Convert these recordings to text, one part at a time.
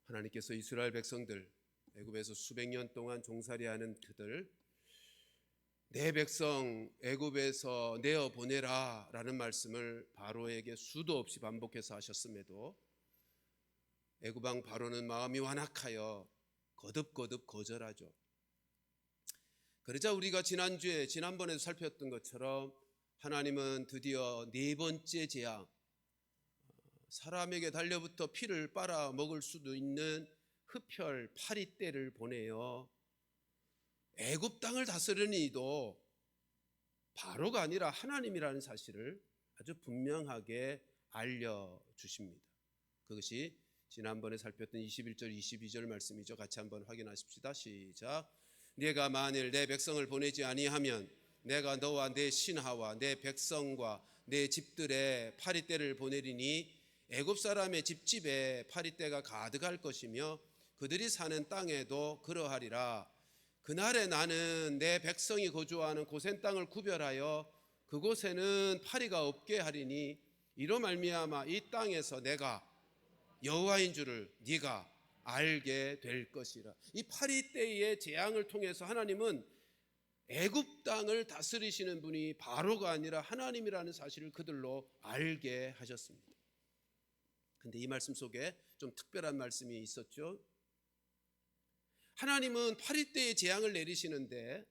하나님께서 이스라엘 백성들, 애굽에서 수백 년 동안 종살이하는 그들, 내 백성 애굽에서 내어 보내라 라는 말씀을 바로에게 수도 없이 반복해서 하셨음에도 애굽 왕 바로는 마음이 완악하여 거듭거듭 거절하죠. 그러자 우리가 지난번에도 살폈던 것처럼 하나님은 드디어 네 번째 재앙, 사람에게 달려붙어 피를 빨아먹을 수도 있는 흡혈 파리떼를 보내어 애굽 땅을 다스리는 이도 바로가 아니라 하나님이라는 사실을 아주 분명하게 알려주십니다. 그것이 지난번에 살폈던 21절 22절 말씀이죠. 같이 한번 확인하십시다. 시작. 네가 만일 내 백성을 보내지 아니하면 내가 너와 내 신하와 내 백성과 내 집들의 파리떼를 보내리니 애굽 사람의 집집에 파리떼가 가득할 것이며 그들이 사는 땅에도 그러하리라. 그날에 나는 내 백성이 거주하는 고센 땅을 구별하여 그곳에는 파리가 없게 하리니 이로 말미암아 이 땅에서 내가 여호와인 줄을 네가 알게 될 것이라. 이 파리떼의 재앙을 통해서 하나님은 애굽 땅을 다스리시는 분이 바로가 아니라 하나님이라는 사실을 그들로 알게 하셨습니다. 근데 이 말씀 속에 좀 특별한 말씀이 있었죠. 하나님은 파리떼의 재앙을 내리시는데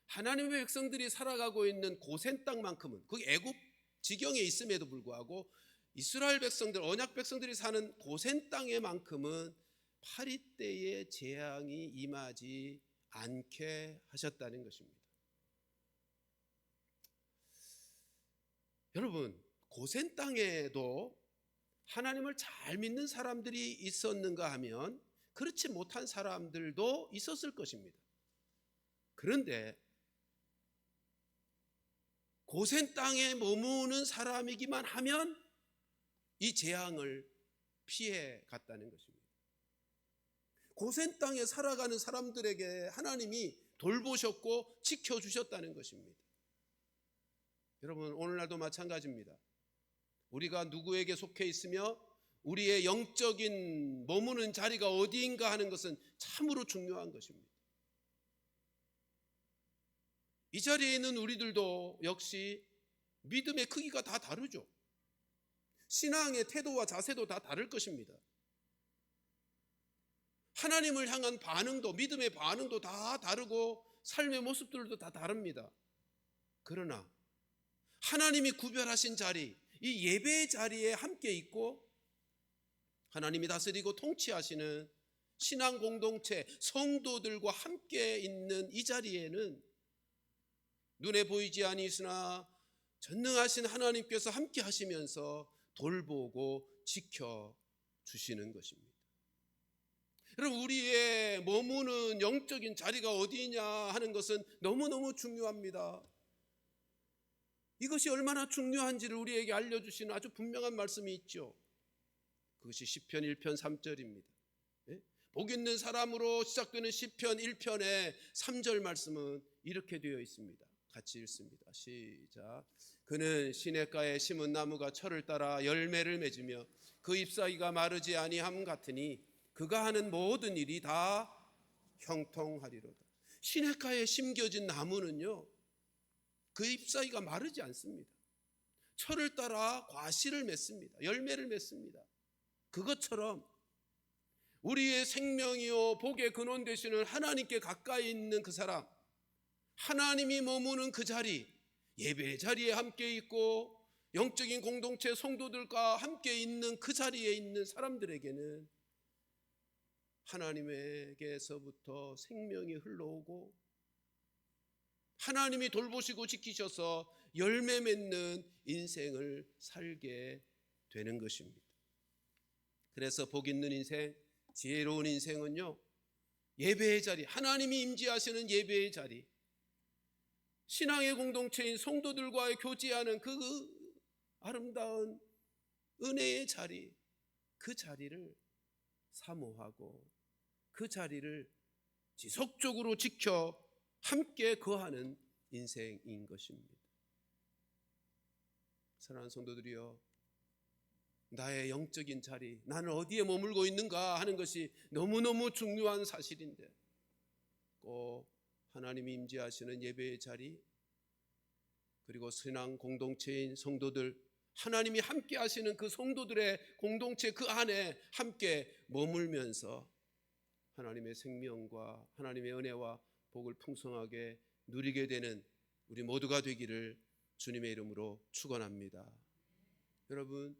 하나님의 백성들이 살아가고 있는 고센 땅만큼은, 그 애굽 지경에 있음에도 불구하고 이스라엘 백성들, 언약 백성들이 사는 고센 땅에만큼은 파리떼의 재앙이 임하지 않게 하셨다는 것입니다. 여러분, 고센 땅에도 하나님을 잘 믿는 사람들이 있었는가 하면 그렇지 못한 사람들도 있었을 것입니다. 그런데 고센 땅에 머무는 사람이기만 하면 이 재앙을 피해 갔다는 것입니다. 고센 땅에 살아가는 사람들에게 하나님이 돌보셨고 지켜주셨다는 것입니다. 여러분, 오늘날도 마찬가지입니다. 우리가 누구에게 속해 있으며 우리의 영적인 머무는 자리가 어디인가 하는 것은 참으로 중요한 것입니다. 이 자리에 있는 우리들도 역시 믿음의 크기가 다 다르죠. 신앙의 태도와 자세도 다 다를 것입니다. 하나님을 향한 반응도, 믿음의 반응도 다 다르고 삶의 모습들도 다 다릅니다. 그러나 하나님이 구별하신 자리, 이 예배의 자리에 함께 있고 하나님이 다스리고 통치하시는 신앙 공동체, 성도들과 함께 있는 이 자리에는 눈에 보이지 아니으나 전능하신 하나님께서 함께 하시면서 돌보고 지켜주시는 것입니다. 여러분, 우리의 머무는 영적인 자리가 어디냐 하는 것은 너무너무 중요합니다. 이것이 얼마나 중요한지를 우리에게 알려주시는 아주 분명한 말씀이 있죠. 그것이 시편 1편 3절입니다. 복 있는 사람으로 시작되는 시편 1편의 3절 말씀은 이렇게 되어 있습니다. 같이 읽습니다. 시작. 그는 시냇가에 심은 나무가 철을 따라 열매를 맺으며 그 잎사귀가 마르지 아니함 같으니 그가 하는 모든 일이 다 형통하리로다. 시냇가에 심겨진 나무는요, 그 잎사귀가 마르지 않습니다. 철을 따라 과실을 맺습니다. 열매를 맺습니다. 그것처럼 우리의 생명이요 복의 근원 되시는 하나님께 가까이 있는 그 사람, 하나님이 머무는 그 자리, 예배의 자리에 함께 있고 영적인 공동체 성도들과 함께 있는 그 자리에 있는 사람들에게는 하나님에게서부터 생명이 흘러오고 하나님이 돌보시고 지키셔서 열매 맺는 인생을 살게 되는 것입니다. 그래서 복 있는 인생, 지혜로운 인생은요, 예배의 자리, 하나님이 임재하시는 예배의 자리, 신앙의 공동체인 성도들과의 교제하는 그 아름다운 은혜의 자리, 그 자리를 사모하고 그 자리를 지속적으로 지켜 함께 거하는 인생인 것입니다. 사랑하는 성도들이여, 나의 영적인 자리, 나는 어디에 머물고 있는가 하는 것이 너무너무 중요한 사실인데, 꼭 하나님이 임재하시는 예배의 자리, 그리고 신앙 공동체인 성도들, 하나님이 함께 하시는 그 성도들의 공동체 그 안에 함께 머물면서 하나님의 생명과 하나님의 은혜와 복을 풍성하게 누리게 되는 우리 모두가 되기를 주님의 이름으로 축원합니다. 여러분,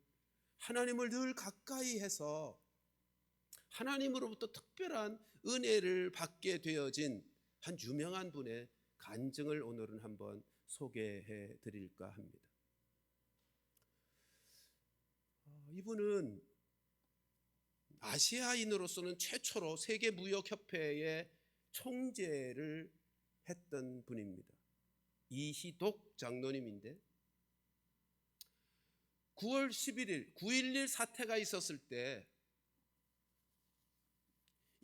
하나님을 늘 가까이 해서 하나님으로부터 특별한 은혜를 받게 되어진 한 유명한 분의 간증을 오늘은 한번 소개해 드릴까 합니다. 이분은 아시아인으로서는 최초로 세계무역협회의 총재를 했던 분입니다. 이희독 장로님인데 9월 11일 9.11 사태가 있었을 때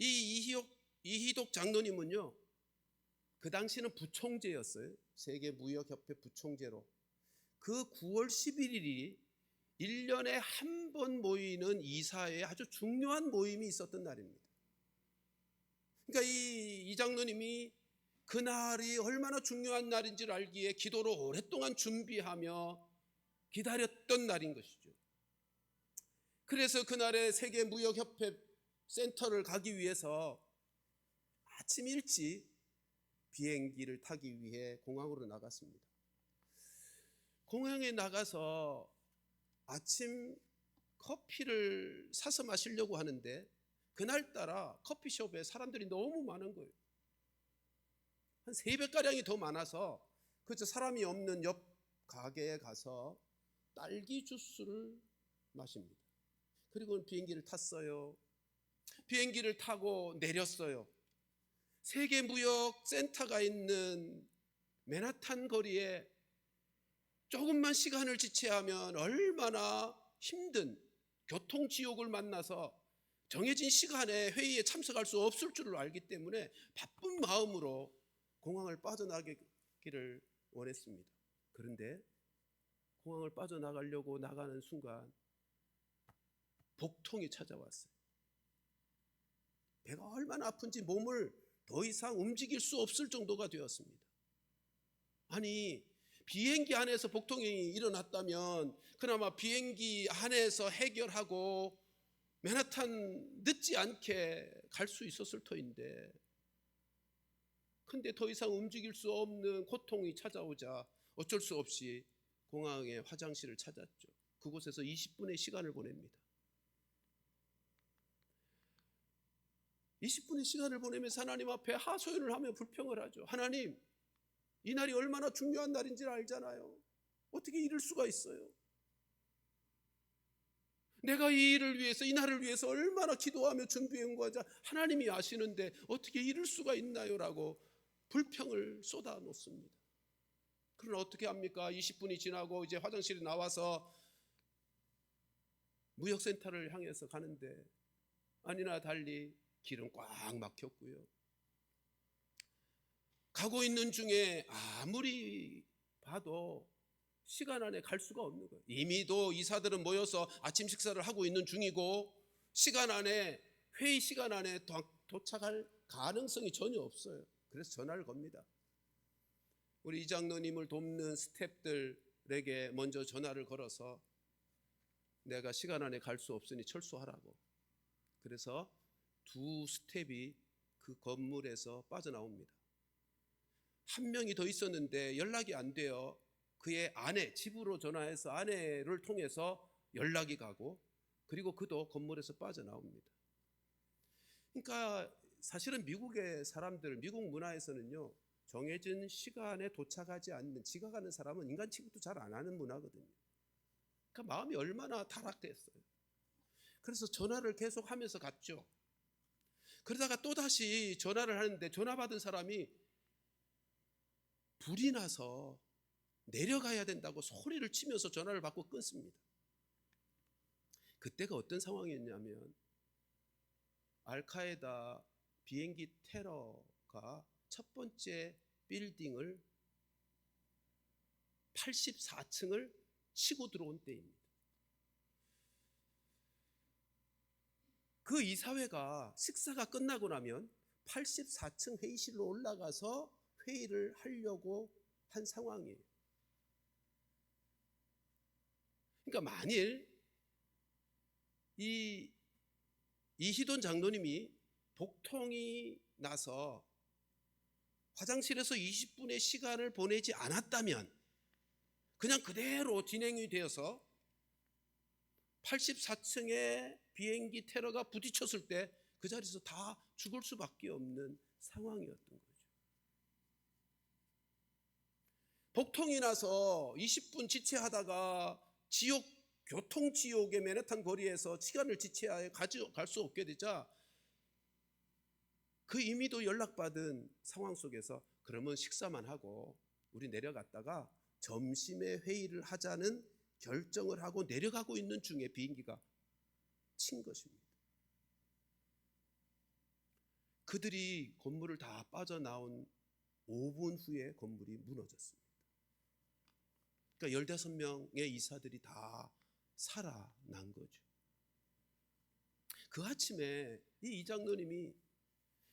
이 이희독 장로님은요, 그 당시는 부총재였어요. 세계무역협회 부총재로. 그 9월 11일이 1년에 한 번 모이는 이사회의 아주 중요한 모임이 있었던 날입니다. 그러니까 이 장로님이 그날이 얼마나 중요한 날인지를 알기에 기도로 오랫동안 준비하며 기다렸던 날인 것이죠. 그래서 그날에 세계무역협회 센터를 가기 위해서 아침 일찍 비행기를 타기 위해 공항으로 나갔습니다. 공항에 나가서 아침 커피를 사서 마시려고 하는데 그날따라 커피숍에 사람들이 너무 많은 거예요. 한 3배가량이 더 많아서 그저 사람이 없는 옆 가게에 가서 딸기 주스를 마십니다. 그리고 비행기를 탔어요. 비행기를 타고 내렸어요. 세계무역센터가 있는 맨하탄 거리에 조금만 시간을 지체하면 얼마나 힘든 교통지옥을 만나서 정해진 시간에 회의에 참석할 수 없을 줄을 알기 때문에 바쁜 마음으로 공항을 빠져나가기를 원했습니다. 그런데 공항을 빠져나가려고 나가는 순간 복통이 찾아왔어요. 배가 얼마나 아픈지 몸을 더 이상 움직일 수 없을 정도가 되었습니다. 아니, 비행기 안에서 복통이 일어났다면 그나마 비행기 안에서 해결하고 맨하탄 늦지 않게 갈 수 있었을 터인데, 근데 더 이상 움직일 수 없는 고통이 찾아오자 어쩔 수 없이 공항의 화장실을 찾았죠. 그곳에서 20분의 시간을 보냅니다. 20분의 시간을 보내면서 하나님 앞에 하소연을 하며 불평을 하죠. 하나님, 이 날이 얼마나 중요한 날인지를 알잖아요. 어떻게 이럴 수가 있어요? 내가 이 일을 위해서, 이 날을 위해서 얼마나 기도하며 준비해온 거자 하나님이 아시는데 어떻게 이럴 수가 있나요? 라고 불평을 쏟아 놓습니다. 그러나 어떻게 합니까? 20분이 지나고 이제 화장실에 나와서 무역센터를 향해서 가는데 아니나 달리 길은 꽉 막혔고요. 가고 있는 중에 아무리 봐도 시간 안에 갈 수가 없는 거예요. 이미도 이사들은 모여서 아침 식사를 하고 있는 중이고 시간 안에, 회의 시간 안에 도착할 가능성이 전혀 없어요. 그래서 전화를 겁니다. 우리 이장로님을 돕는 스태프들에게 먼저 전화를 걸어서 내가 시간 안에 갈 수 없으니 철수하라고. 그래서 두 스텝이 그 건물에서 빠져나옵니다. 한 명이 더 있었는데 연락이 안 돼요. 그의 아내, 집으로 전화해서 아내를 통해서 연락이 가고, 그리고 그도 건물에서 빠져나옵니다. 그러니까 사실은 미국의 사람들, 미국 문화에서는요, 정해진 시간에 도착하지 않는, 지각하는 사람은 인간 취급도 잘 안 하는 문화거든요. 그러니까 마음이 얼마나 타락됐어요. 그래서 전화를 계속 하면서 갔죠. 그러다가 또다시 전화를 하는데 전화 받은 사람이 불이 나서 내려가야 된다고 소리를 치면서 전화를 받고 끊습니다. 그때가 어떤 상황이었냐면 알카에다 비행기 테러가 첫 번째 빌딩을 84층을 치고 들어온 때입니다. 그 이사회가 식사가 끝나고 나면 84층 회의실로 올라가서 회의를 하려고 한 상황이에요. 그러니까 만일 이희돈 장로님이 복통이 나서 화장실에서 20분의 시간을 보내지 않았다면 그냥 그대로 진행이 되어서 84층에 비행기 테러가 부딪혔을 때 그 자리에서 다 죽을 수밖에 없는 상황이었던 거죠. 복통이 나서 20분 지체하다가 교통지옥의 맨하탄 거리에서 시간을 지체하여 갈 수 없게 되자 그 이미도 연락받은 상황 속에서 그러면 식사만 하고 우리 내려갔다가 점심에 회의를 하자는 결정을 하고 내려가고 있는 중에 비행기가 친 것입니다. 그들이 건물을 다 빠져나온 5분 후에 건물이 무너졌습니다. 그러니까 15명의 이사들이 다 살아난 거죠. 그 아침에 이 이장로님이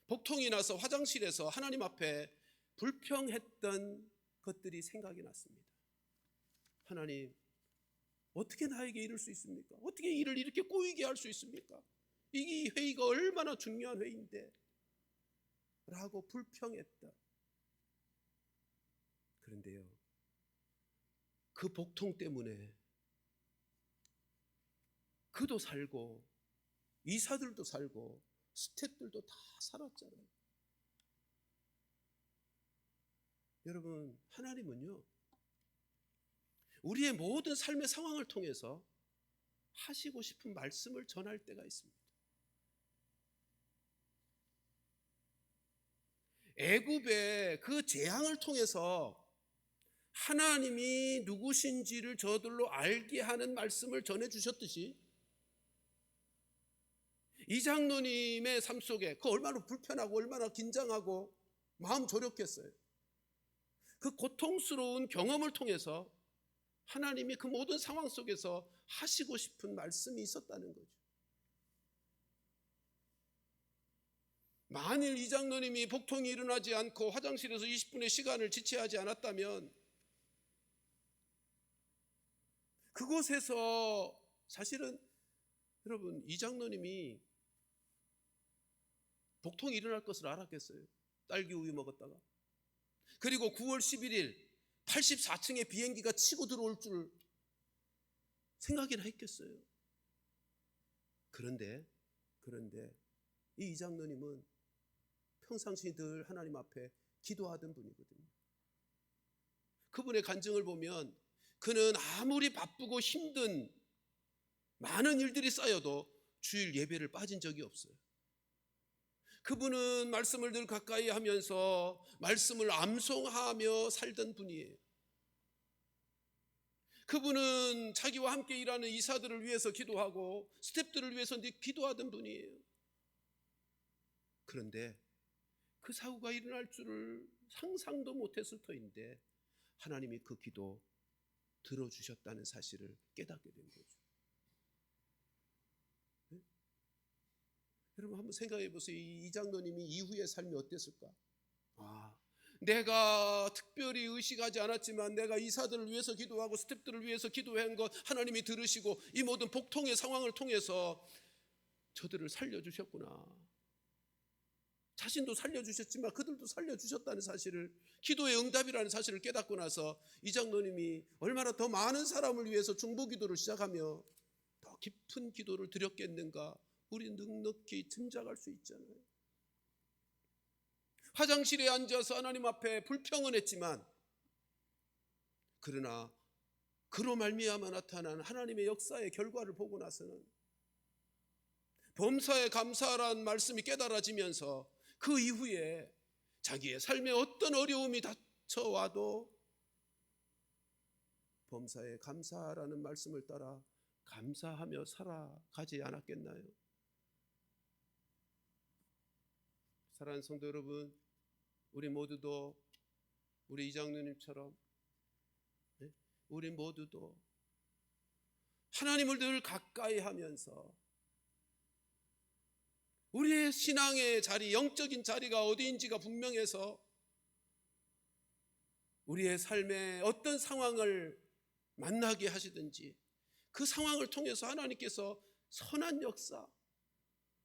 복통이 나서 화장실에서 하나님 앞에 불평했던 것들이 생각이 났습니다. 하나님, 어떻게 나에게 이럴 수 있습니까? 어떻게 일을 이렇게 꼬이게 할 수 있습니까? 이 회의가 얼마나 중요한 회의인데 라고 불평했다. 그런데요, 그 복통 때문에 그도 살고 이사들도 살고 스태프들도 다 살았잖아요. 여러분, 하나님은요, 우리의 모든 삶의 상황을 통해서 하시고 싶은 말씀을 전할 때가 있습니다. 애굽의 그 재앙을 통해서 하나님이 누구신지를 저들로 알게 하는 말씀을 전해주셨듯이 이 장로님의 삶 속에 그 얼마나 불편하고 얼마나 긴장하고 마음 졸였겠어요. 그 고통스러운 경험을 통해서 하나님이 그 모든 상황 속에서 하시고 싶은 말씀이 있었다는 거죠. 만일 이 장로님이 복통이 일어나지 않고 화장실에서 20분의 시간을 지체하지 않았다면 그곳에서 사실은 여러분, 이 장로님이 복통이 일어날 것을 알았겠어요? 딸기 우유 먹었다가. 그리고 9월 11일 84층의 비행기가 치고 들어올 줄 생각이나 했겠어요? 그런데 이 장로님은 평상시 늘 하나님 앞에 기도하던 분이거든요. 그분의 간증을 보면 그는 아무리 바쁘고 힘든 많은 일들이 쌓여도 주일 예배를 빠진 적이 없어요. 그분은 말씀을 늘 가까이 하면서 말씀을 암송하며 살던 분이에요. 그분은 자기와 함께 일하는 이사들을 위해서 기도하고 스태프들을 위해서 기도하던 분이에요. 그런데 그 사고가 일어날 줄을 상상도 못했을 터인데 하나님이 그 기도 들어주셨다는 사실을 깨닫게 된 거죠. 네? 여러분 한번 생각해 보세요. 이 장로님이 이후의 삶이 어땠을까? 내가 특별히 의식하지 않았지만 내가 이사들을 위해서 기도하고 스태프들을 위해서 기도한 것 하나님이 들으시고 이 모든 복통의 상황을 통해서 저들을 살려주셨구나. 자신도 살려주셨지만 그들도 살려주셨다는 사실을, 기도의 응답이라는 사실을 깨닫고 나서 이 장로님이 얼마나 더 많은 사람을 위해서 중보기도를 시작하며 더 깊은 기도를 드렸겠는가 우리 넉넉히 짐작할 수 있잖아요. 화장실에 앉아서 하나님 앞에 불평은 했지만 그러나 그로 말미암아 나타난 하나님의 역사의 결과를 보고 나서는 범사에 감사하라는 말씀이 깨달아지면서 그 이후에 자기의 삶에 어떤 어려움이 닥쳐와도 범사에 감사하라는 말씀을 따라 감사하며 살아가지 않았겠나요? 사랑하는 성도 여러분, 우리 모두도 우리 이장로님처럼 우리 모두도 하나님을 늘 가까이 하면서 우리의 신앙의 자리, 영적인 자리가 어디인지가 분명해서 우리의 삶에 어떤 상황을 만나게 하시든지 그 상황을 통해서 하나님께서 선한 역사,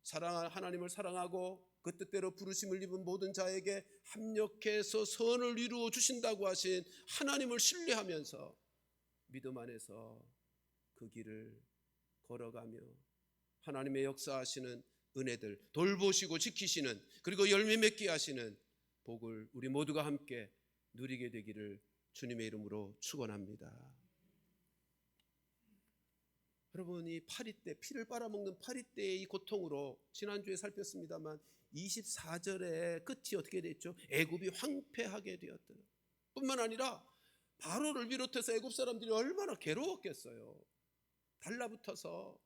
하나님을 사랑하고 그 뜻대로 부르심을 입은 모든 자에게 합력해서 선을 이루어 주신다고 하신 하나님을 신뢰하면서 믿음 안에서 그 길을 걸어가며 하나님의 역사하시는 은혜들, 돌보시고 지키시는, 그리고 열매 맺게 하시는 복을 우리 모두가 함께 누리게 되기를 주님의 이름으로 축원합니다. 여러분, 이 파리떼, 피를 빨아먹는 파리떼의 이 고통으로 지난주에 살폈습니다만 24절의 끝이 어떻게 됐죠? 애굽이 황폐하게 되었더라. 뿐만 아니라 바로를 비롯해서 애굽 사람들이 얼마나 괴로웠겠어요. 달라붙어서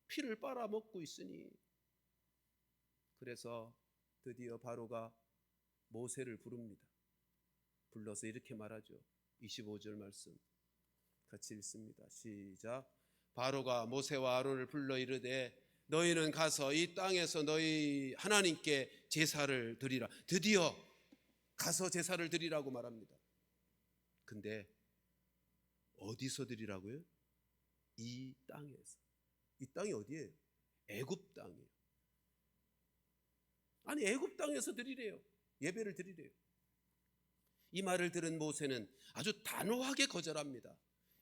피를 빨아먹고 있으니. 그래서 드디어 바로가 모세를 부릅니다. 불러서 이렇게 말하죠. 25절 말씀 같이 읽습니다. 시작. 바로가 모세와 아론을 불러 이르되 너희는 가서 이 땅에서 너희 하나님께 제사를 드리라. 드디어 가서 제사를 드리라고 말합니다. 근데 어디서 드리라고요? 이 땅에서. 이 땅이 어디예요? 애굽 땅이에요. 아니, 애굽 땅에서 드리래요. 예배를 드리래요. 이 말을 들은 모세는 아주 단호하게 거절합니다.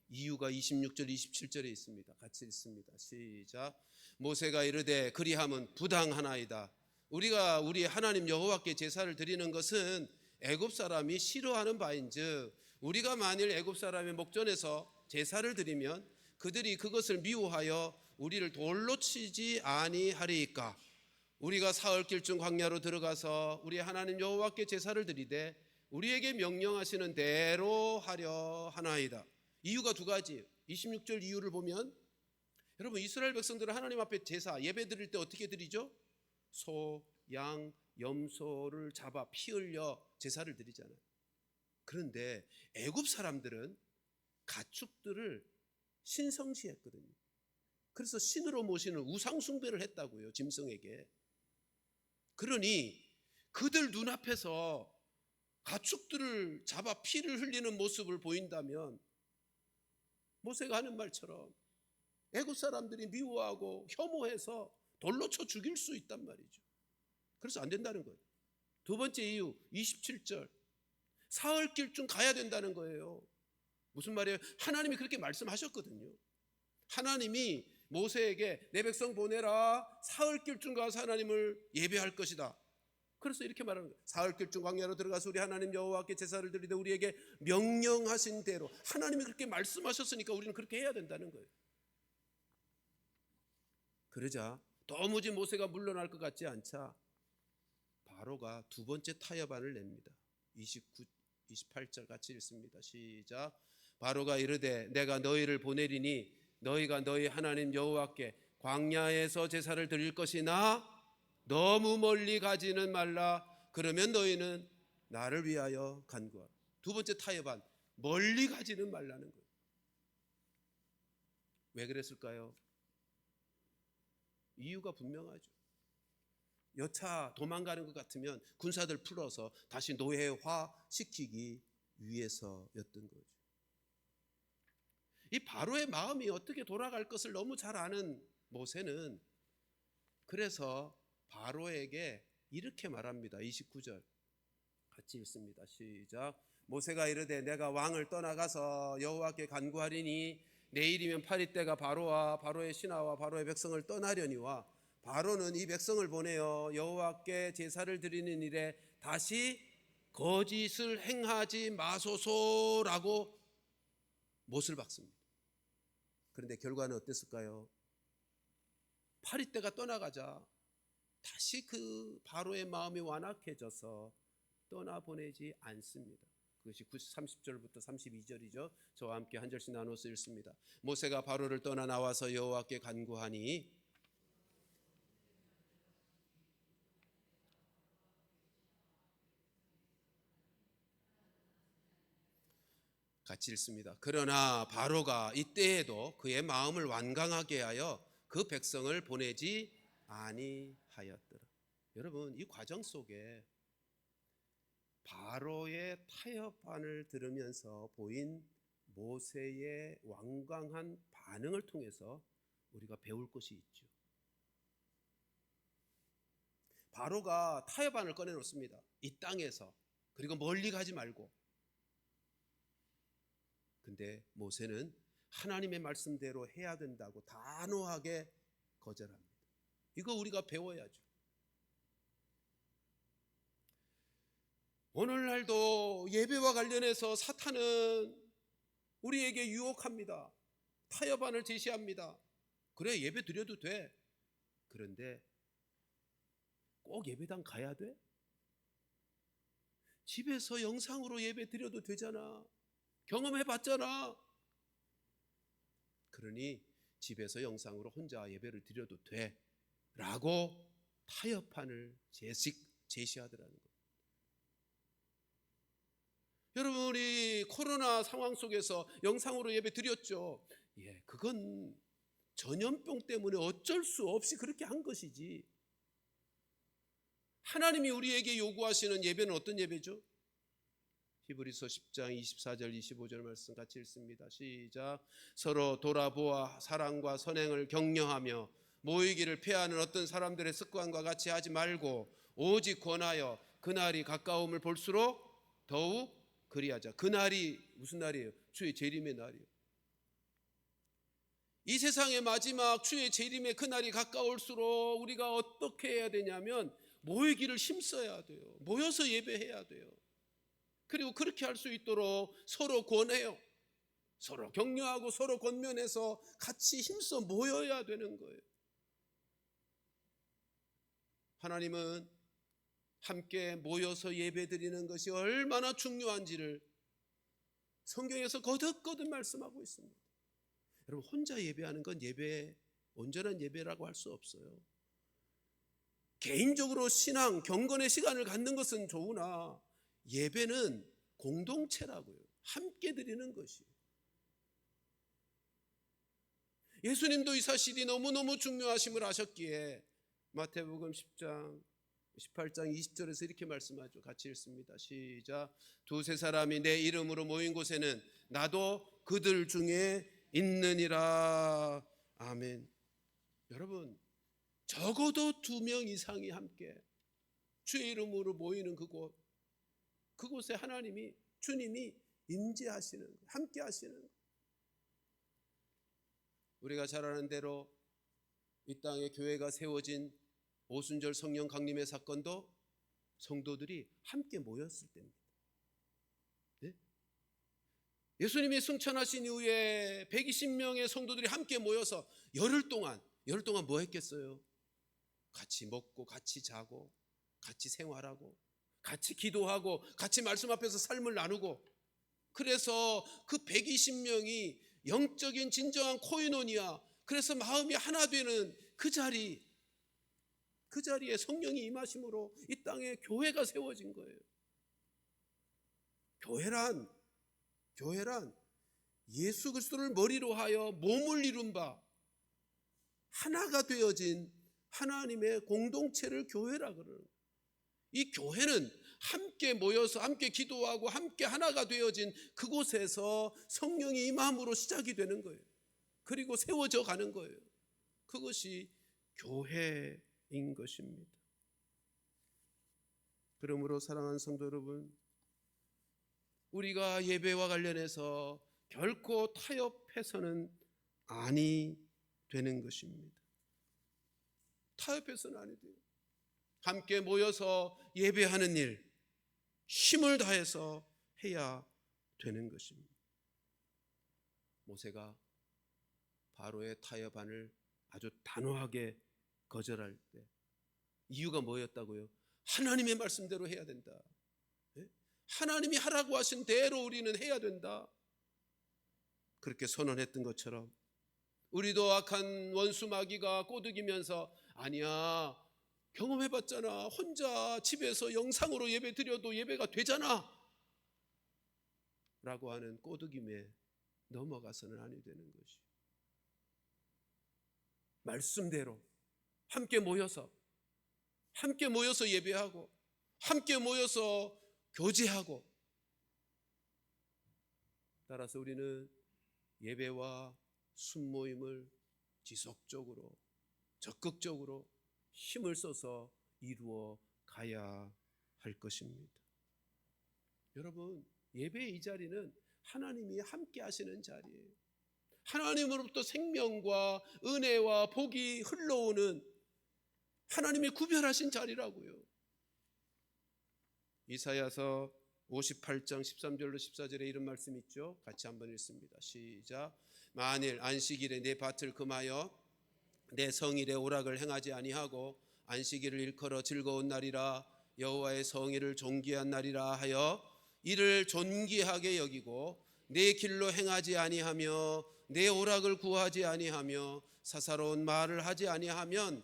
이유가 26절 27절에 있습니다. 같이 읽습니다. 시작. 모세가 이르되 그리함은 부당하나이다. 우리가 우리 하나님 여호와께 제사를 드리는 것은 애굽 사람이 싫어하는 바인즉 우리가 만일 애굽 사람의 목전에서 제사를 드리면 그들이 그것을 미워하여 우리를 돌로 치지 아니하리이까. 우리가 사흘길 중 광야로 들어가서 우리 하나님 여호와께 제사를 드리되 우리에게 명령하시는 대로 하려 하나이다. 이유가 두 가지예요. 26절 이유를 보면 여러분, 이스라엘 백성들은 하나님 앞에 제사, 예배 드릴 때 어떻게 드리죠? 소, 양, 염소를 잡아 피 흘려 제사를 드리잖아요. 그런데 애굽 사람들은 가축들을 신성시했거든요. 그래서 신으로 모시는 우상 숭배를 했다고요, 짐승에게. 그러니 그들 눈앞에서 가축들을 잡아 피를 흘리는 모습을 보인다면 모세가 하는 말처럼 애굽 사람들이 미워하고 혐오해서 돌로 쳐 죽일 수 있단 말이죠. 그래서 안 된다는 거예요. 두 번째 이유 27절. 사흘길 중 가야 된다는 거예요. 무슨 말이에요? 하나님이 그렇게 말씀하셨거든요. 하나님이 모세에게 내 백성 보내라. 사흘길 중 가서 하나님을 예배할 것이다. 그래서 이렇게 말하는 거예요. 사흘길 중 광야로 들어가서 우리 하나님 여호와께 제사를 드리되 우리에게 명령하신 대로. 하나님이 그렇게 말씀하셨으니까 우리는 그렇게 해야 된다는 거예요. 그러자 도무지 모세가 물러날 것 같지 않자 바로가 두 번째 타협안을 냅니다. 28절 같이 읽습니다. 시작. 바로가 이르되 내가 너희를 보내리니 너희가 너희 하나님 여호와께 광야에서 제사를 드릴 것이나 너무 멀리 가지는 말라. 그러면 너희는 나를 위하여 간구하라. 두 번째 타협안, 멀리 가지는 말라는 거예요. 왜 그랬을까요? 이유가 분명하죠. 여차 도망가는 것 같으면 군사들 풀어서 다시 노예화시키기 위해서였던 거죠. 이 바로의 마음이 어떻게 돌아갈 것을 너무 잘 아는 모세는 그래서 바로에게 이렇게 말합니다. 29절 같이 읽습니다. 시작. 모세가 이르되 내가 왕을 떠나가서 여호와께 간구하리니 내일이면 파리떼가 바로와 바로의 신하와 바로의 백성을 떠나려니와 바로는 이 백성을 보내어 여호와께 제사를 드리는 일에 다시 거짓을 행하지 마소서라고 못을 박습니다. 그런데 결과는 어땠을까요? 파리떼가 떠나가자 다시 그 바로의 마음이 완악해져서 떠나보내지 않습니다. 그것이 30절부터 32절이죠. 저와 함께 한 절씩 나눠서 읽습니다. 모세가 바로를 떠나 나와서 여호와께 간구하니 같이 읽습니다. 그러나 바로가 이때에도 그의 마음을 완강하게 하여 그 백성을 보내지 아니하였더라. 하였더라. 여러분, 이 과정 속에 바로의 타협안을 들으면서 보인 모세의 완강한 반응을 통해서 우리가 배울 것이 있죠. 바로가 타협안을 꺼내놓습니다. 이 땅에서. 그리고 멀리 가지 말고. 근데 모세는 하나님의 말씀대로 해야 된다고 단호하게 거절합니다. 이거 우리가 배워야죠. 오늘날도 예배와 관련해서 사탄은 우리에게 유혹합니다. 타협안을 제시합니다. 그래, 예배 드려도 돼. 그런데 꼭 예배당 가야 돼? 집에서 영상으로 예배 드려도 되잖아. 경험해 봤잖아. 그러니 집에서 영상으로 혼자 예배를 드려도 돼 라고 타협안을 제시하더라는 거예요. 여러분, 우리 코로나 상황 속에서 영상으로 예배 드렸죠. 예, 그건 전염병 때문에 어쩔 수 없이 그렇게 한 것이지. 하나님이 우리에게 요구하시는 예배는 어떤 예배죠? 히브리서 10장 24절 25절 말씀 같이 읽습니다. 시작. 서로 돌아보아 사랑과 선행을 격려하며 모이기를 피하는 어떤 사람들의 습관과 같이 하지 말고 오직 권하여 그날이 가까움을 볼수록 더욱 그리하자. 그날이 무슨 날이에요? 주의 재림의 날이에요. 이 세상의 마지막 주의 재림의 그날이 가까울수록 우리가 어떻게 해야 되냐면 모이기를 힘써야 돼요. 모여서 예배해야 돼요. 그리고 그렇게 할 수 있도록 서로 권해요. 서로 격려하고 서로 권면해서 같이 힘써 모여야 되는 거예요. 하나님은 함께 모여서 예배드리는 것이 얼마나 중요한지를 성경에서 거듭거듭 말씀하고 있습니다. 여러분, 혼자 예배하는 건 온전한 예배라고 할 수 없어요. 개인적으로 신앙, 경건의 시간을 갖는 것은 좋으나 예배는 공동체라고요. 함께 드리는 것이에요. 예수님도 이 사실이 너무너무 중요하심을 아셨기에 마태복음 10장 18장 20절에서 이렇게 말씀하죠. 같이 읽습니다. 시작. 두세 사람이 내 이름으로 모인 곳에는 나도 그들 중에 있느니라. 아멘. 여러분, 적어도 2명 이상이 함께 주의 이름으로 모이는 그곳에 하나님이, 주님이 임재하시는, 함께 하시는. 우리가 잘 아는 대로 이 땅에 교회가 세워진 오순절 성령 강림의 사건도 성도들이 함께 모였을 때입니다. 네? 예수님이 승천하신 이후에 120명의 성도들이 함께 모여서 열흘 동안 뭐 했겠어요? 같이 먹고 같이 자고 같이 생활하고 같이 기도하고 같이 말씀 앞에서 삶을 나누고, 그래서 그 120명이 영적인 진정한 코이노니아, 그래서 마음이 하나 되는 그 자리에 성령이 임하심으로 이 땅에 교회가 세워진 거예요. 교회란 예수 그리스도를 머리로 하여 몸을 이룬 바 하나가 되어진 하나님의 공동체를 교회라 그러는 거예요. 이 교회는 함께 모여서 함께 기도하고 함께 하나가 되어진 그곳에서 성령이 임함으로 시작이 되는 거예요. 그리고 세워져 가는 거예요. 그것이 교회인 것입니다. 그러므로 사랑하는 성도 여러분, 우리가 예배와 관련해서 결코 타협해서는 아니 되는 것입니다. 타협해서는 아니 돼요. 함께 모여서 예배하는 일, 힘을 다해서 해야 되는 것입니다. 모세가 바로의 타협안을 아주 단호하게 거절할 때 이유가 뭐였다고요? 하나님의 말씀대로 해야 된다. 하나님이 하라고 하신 대로 우리는 해야 된다. 그렇게 선언했던 것처럼 우리도 악한 원수 마귀가 꼬드기면서 아니야, 경험해봤잖아, 혼자 집에서 영상으로 예배 드려도 예배가 되잖아 라고 하는 꼬드김에 넘어가서는 아니 되는 것이, 말씀대로 함께 모여서 함께 모여서 예배하고 함께 모여서 교제하고, 따라서 우리는 예배와 순모임을 지속적으로 적극적으로 힘을 써서 이루어 가야 할 것입니다. 여러분, 예배의 이 자리는 하나님이 함께 하시는 자리예요. 하나님으로부터 생명과 은혜와 복이 흘러오는 하나님이 구별하신 자리라고요. 이사야서 58장 13절로 14절에 이런 말씀 있죠. 같이 한번 읽습니다. 시작. 만일 안식일에 내 밭을 금하여 내 성일에 오락을 행하지 아니하고 안식일을 일컬어 즐거운 날이라 여호와의 성일을 존귀한 날이라 하여 이를 존귀하게 여기고 내 길로 행하지 아니하며 내 오락을 구하지 아니하며 사사로운 말을 하지 아니하면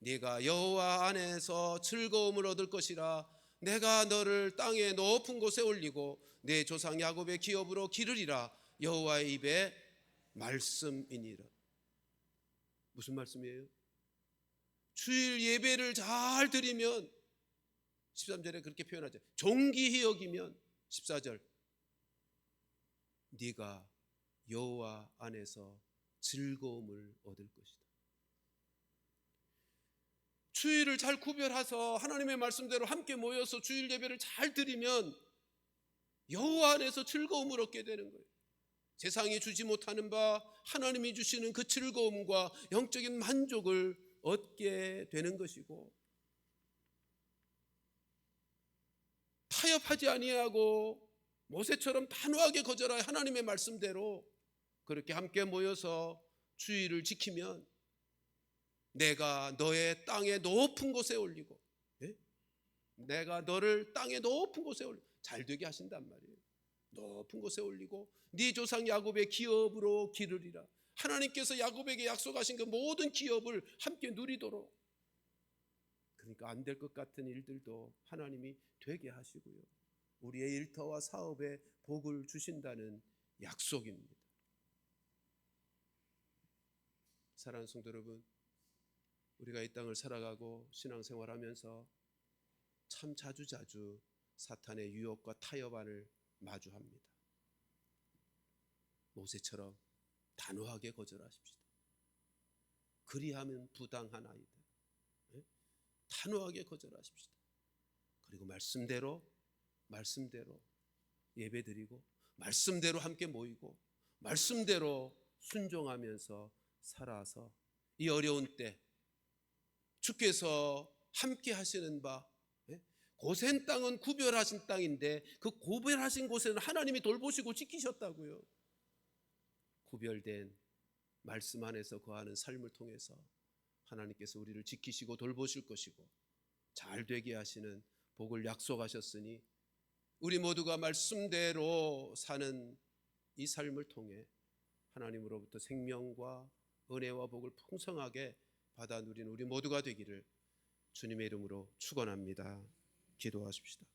네가 여호와 안에서 즐거움을 얻을 것이라. 내가 너를 땅의 높은 곳에 올리고 내 조상 야곱의 기업으로 기르리라. 여호와의 입에 말씀이니라. 무슨 말씀이에요? 주일 예배를 잘 드리면 13절에 그렇게 표현하죠. 존귀히 여기면 14절 네가 여호와 안에서 즐거움을 얻을 것이다. 주일을 잘 구별해서 하나님의 말씀대로 함께 모여서 주일 예배를 잘 드리면 여호와 안에서 즐거움을 얻게 되는 거예요. 세상이 주지 못하는 바 하나님이 주시는 그 즐거움과 영적인 만족을 얻게 되는 것이고, 타협하지 아니하고 모세처럼 단호하게 거절하여 하나님의 말씀대로 그렇게 함께 모여서 주일을 지키면 내가 너의 땅의 높은 곳에 올리고, 내가 너를 땅의 높은 곳에 올리고 잘 되게 하신단 말이에요. 높은 곳에 올리고 네 조상 야곱의 기업으로 기르리라. 하나님께서 야곱에게 약속하신 그 모든 기업을 함께 누리도록, 그러니까 안 될 것 같은 일들도 하나님이 되게 하시고요, 우리의 일터와 사업에 복을 주신다는 약속입니다. 사랑하는 성도 여러분, 우리가 이 땅을 살아가고 신앙생활하면서 참 자주 사탄의 유혹과 타협안을 마주합니다. 모세처럼 단호하게 거절하십시다. 그리하면 부당하나이다. 단호하게 거절하십시다. 그리고 말씀대로 예배드리고 말씀대로 함께 모이고 말씀대로 순종하면서 살아서 이 어려운 때 주께서 함께 하시는 바, 고센 땅은 구별하신 땅인데 그 구별하신 곳에는 하나님이 돌보시고 지키셨다고요. 구별된 말씀 안에서 거하는 삶을 통해서 하나님께서 우리를 지키시고 돌보실 것이고 잘 되게 하시는 복을 약속하셨으니 우리 모두가 말씀대로 사는 이 삶을 통해 하나님으로부터 생명과 은혜와 복을 풍성하게 받아 누리는 우리 모두가 되기를 주님의 이름으로 축원합니다. 기도하십시다.